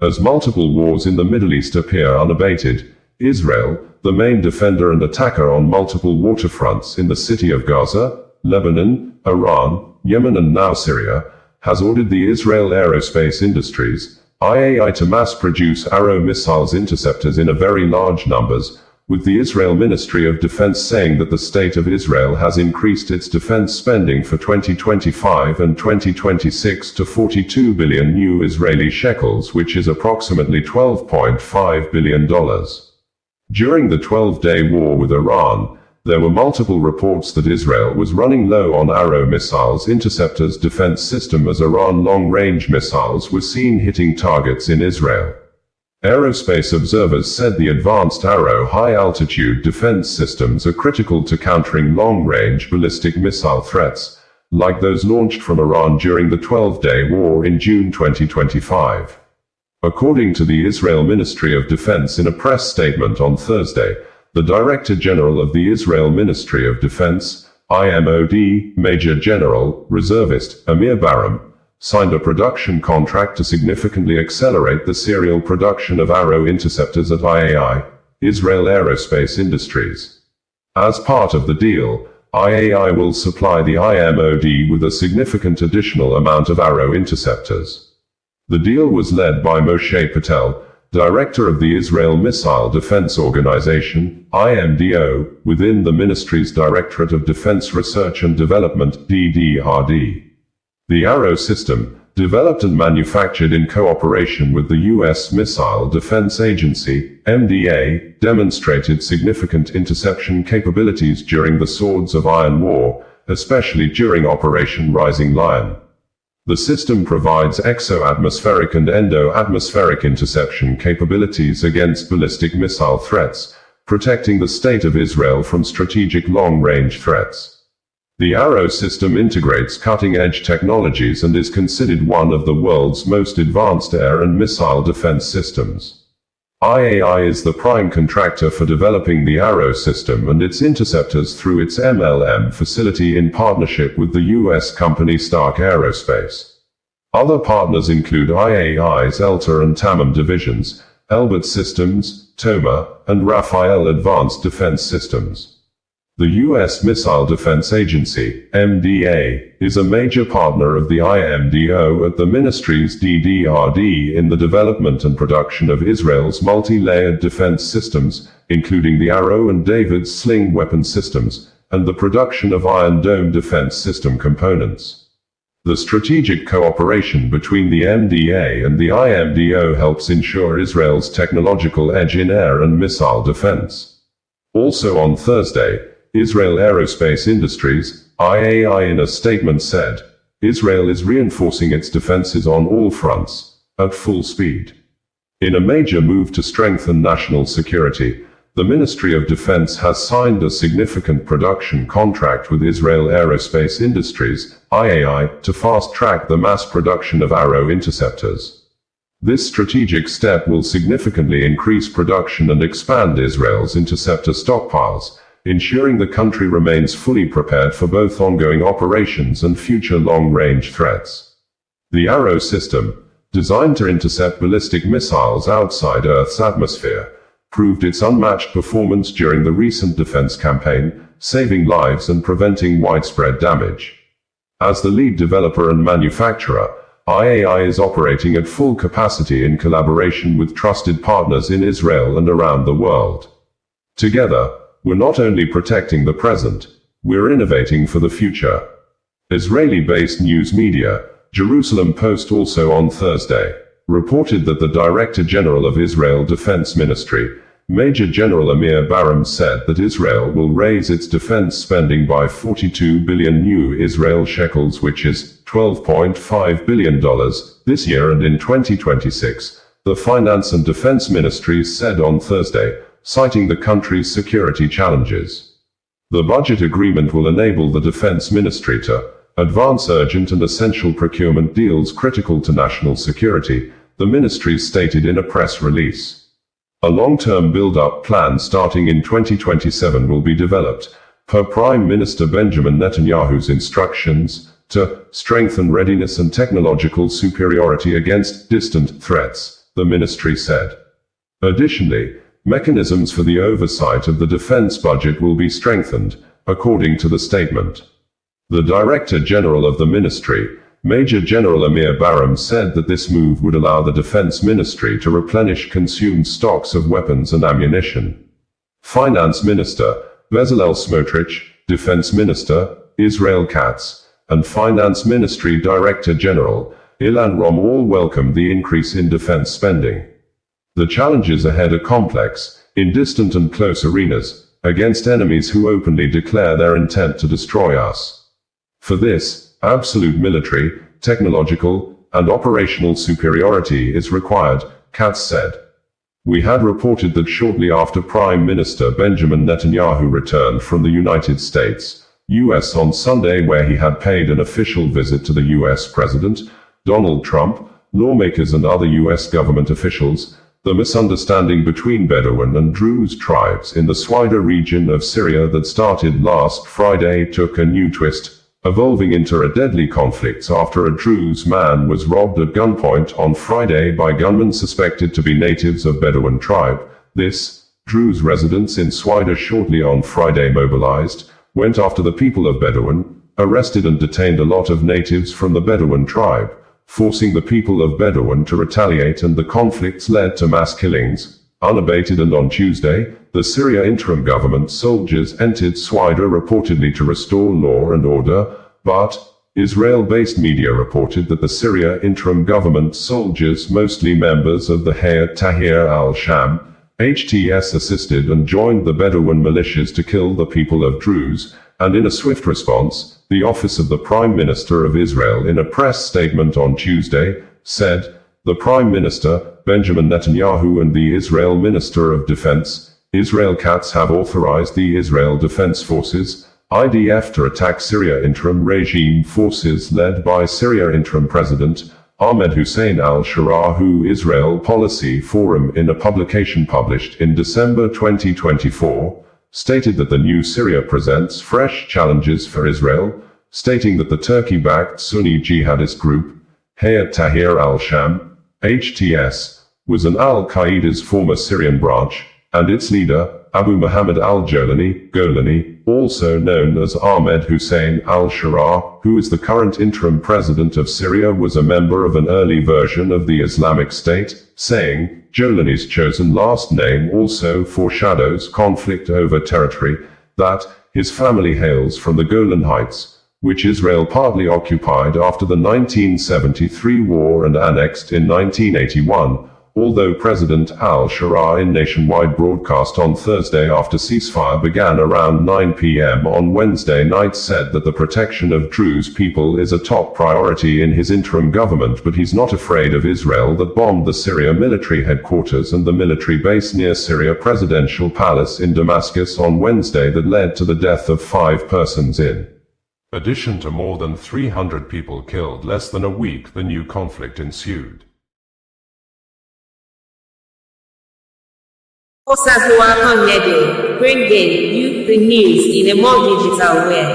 As multiple wars in the Middle East appear unabated, Israel, the main defender and attacker on multiple waterfronts in the city of Gaza, Lebanon, Iran, Yemen and now Syria, has ordered the Israel Aerospace Industries, I.A.I. to mass-produce Arrow Missiles Interceptors in a very large numbers, with the Israel Ministry of Defense saying that the state of Israel has increased its defense spending for 2025 and 2026 to 42 billion new Israeli Shekels, which is approximately $12.5 billion. During the 12-day war with Iran, there were multiple reports that Israel was running low on Arrow Missiles Interceptors defense system as Iran long-range missiles were seen hitting targets in Israel. Aerospace observers said the advanced Arrow high-altitude defense systems are critical to countering long-range ballistic missile threats, like those launched from Iran during the 12-day war in June 2025. According to the Israel Ministry of Defense in a press statement on Thursday, the Director General of the Israel Ministry of Defense, IMOD, Major General, Reservist, Amir Baram, signed a production contract to significantly accelerate the serial production of Arrow interceptors at I.A.I, Israel Aerospace Industries. As part of the deal, I.A.I will supply the IMOD with a significant additional amount of Arrow interceptors. The deal was led by Moshe Patel, Director of the Israel Missile Defense Organization, IMDO, within the ministry's Directorate of Defense Research and Development, DDRD. The Arrow system, developed and manufactured in cooperation with the U.S. Missile Defense Agency, MDA, demonstrated significant interception capabilities during the Swords of Iron War, especially during Operation Rising Lion. The system provides exo-atmospheric and endo-atmospheric interception capabilities against ballistic missile threats, protecting the state of Israel from strategic long-range threats. The Arrow system integrates cutting-edge technologies and is considered one of the world's most advanced air and missile defense systems. I.A.I is the prime contractor for developing the Arrow system and its interceptors through its MLM facility in partnership with the U.S. company Stark Aerospace. Other partners include I.A.I's Elta and Tamim divisions, Elbit Systems, Toma, and Rafael Advanced Defense Systems. The U.S. Missile Defense Agency, MDA, is a major partner of the IMDO at the ministry's DDRD in the development and production of Israel's multi-layered defense systems, including the Arrow and David's Sling weapon systems, and the production of Iron Dome defense system components. The strategic cooperation between the MDA and the IMDO helps ensure Israel's technological edge in air and missile defense. Also on Thursday, Israel Aerospace Industries, I.A.I. in a statement said, Israel is reinforcing its defenses on all fronts, at full speed. In a major move to strengthen national security, the Ministry of Defense has signed a significant production contract with Israel Aerospace Industries, I.A.I, to fast-track the mass production of Arrow interceptors. This strategic step will significantly increase production and expand Israel's interceptor stockpiles, ensuring the country remains fully prepared for both ongoing operations and future long-range threats. The Arrow system, designed to intercept ballistic missiles outside Earth's atmosphere, proved its unmatched performance during the recent defense campaign, saving lives and preventing widespread damage. As the lead developer and manufacturer, I.A.I is operating at full capacity in collaboration with trusted partners in Israel and around the world. Together, we're not only protecting the present, we're innovating for the future. Israeli-based news media, Jerusalem Post also on Thursday, reported that the Director General of Israel Defense Ministry, Major General Amir Baram said that Israel will raise its defense spending by 42 billion new Israel Shekels, which is $12.5 billion, this year and in 2026, the Finance and Defense Ministries said on Thursday, citing the country's security challenges. The budget agreement will enable the Defense Ministry to advance urgent and essential procurement deals critical to national security, the ministry stated in a press release. A long-term build-up plan starting in 2027 will be developed, per Prime Minister Benjamin Netanyahu's instructions, to strengthen readiness and technological superiority against distant threats, the ministry said. Additionally, mechanisms for the oversight of the defense budget will be strengthened, according to the statement. The Director General of the ministry, Major General Amir Baram, said that this move would allow the Defense Ministry to replenish consumed stocks of weapons and ammunition. Finance Minister Bezalel Smotrich, Defense Minister Israel Katz, and Finance Ministry Director General Ilan Rom all welcomed the increase in defense spending. The challenges ahead are complex, in distant and close arenas, against enemies who openly declare their intent to destroy us. For this, absolute military, technological, and operational superiority is required, Katz said. We had reported that shortly after Prime Minister Benjamin Netanyahu returned from the United States, U.S. on Sunday, where he had paid an official visit to the U.S. President, Donald Trump, lawmakers and other U.S. government officials, the misunderstanding between Bedouin and Druze tribes in the Swaida region of Syria that started last Friday took a new twist, evolving into a deadly conflict after a Druze man was robbed at gunpoint on Friday by gunmen suspected to be natives of Bedouin tribe. Druze residents in Swaida shortly on Friday mobilized, went after the people of Bedouin, arrested and detained a lot of natives from the Bedouin tribe, forcing the people of Bedouin to retaliate, and the conflicts led to mass killings, unabated. And on Tuesday, the Syria interim government soldiers entered Swaida reportedly to restore law and order, but Israel-based media reported that the Syria interim government soldiers, mostly members of the Hayat Tahrir al-Sham, HTS, assisted and joined the Bedouin militias to kill the people of Druze, and in a swift response, the office of the Prime Minister of Israel, in a press statement on Tuesday, said, the Prime Minister, Benjamin Netanyahu, and the Israel Minister of Defense, Israel Katz, have authorized the Israel Defense Forces, IDF, to attack Syria interim regime forces led by Syria interim President Ahmed Hussein al-Shara, who Israel Policy Forum, in a publication published in December 2024, stated that the new Syria presents fresh challenges for Israel, stating that the Turkey-backed Sunni jihadist group, Hayat Tahrir al-Sham, HTS, was an al-Qaeda's former Syrian branch, and its leader, Abu Muhammad al-Golani, also known as Ahmed Hussein al-Shara, who is the current interim president of Syria, was a member of an early version of the Islamic State, saying, Golani's chosen last name also foreshadows conflict over territory, that his family hails from the Golan Heights, which Israel partly occupied after the 1973 war and annexed in 1981, although President al-Shara, in nationwide broadcast on Thursday after ceasefire began around 9 p.m. on Wednesday night, said that the protection of Druze people is a top priority in his interim government, but he's not afraid of Israel that bombed the Syria military headquarters and the military base near Syria Presidential Palace in Damascus on Wednesday that led to the death of 5 persons in addition to more than 300 people killed. Less than a week the new conflict ensued. Bringing you the news in a more digital way.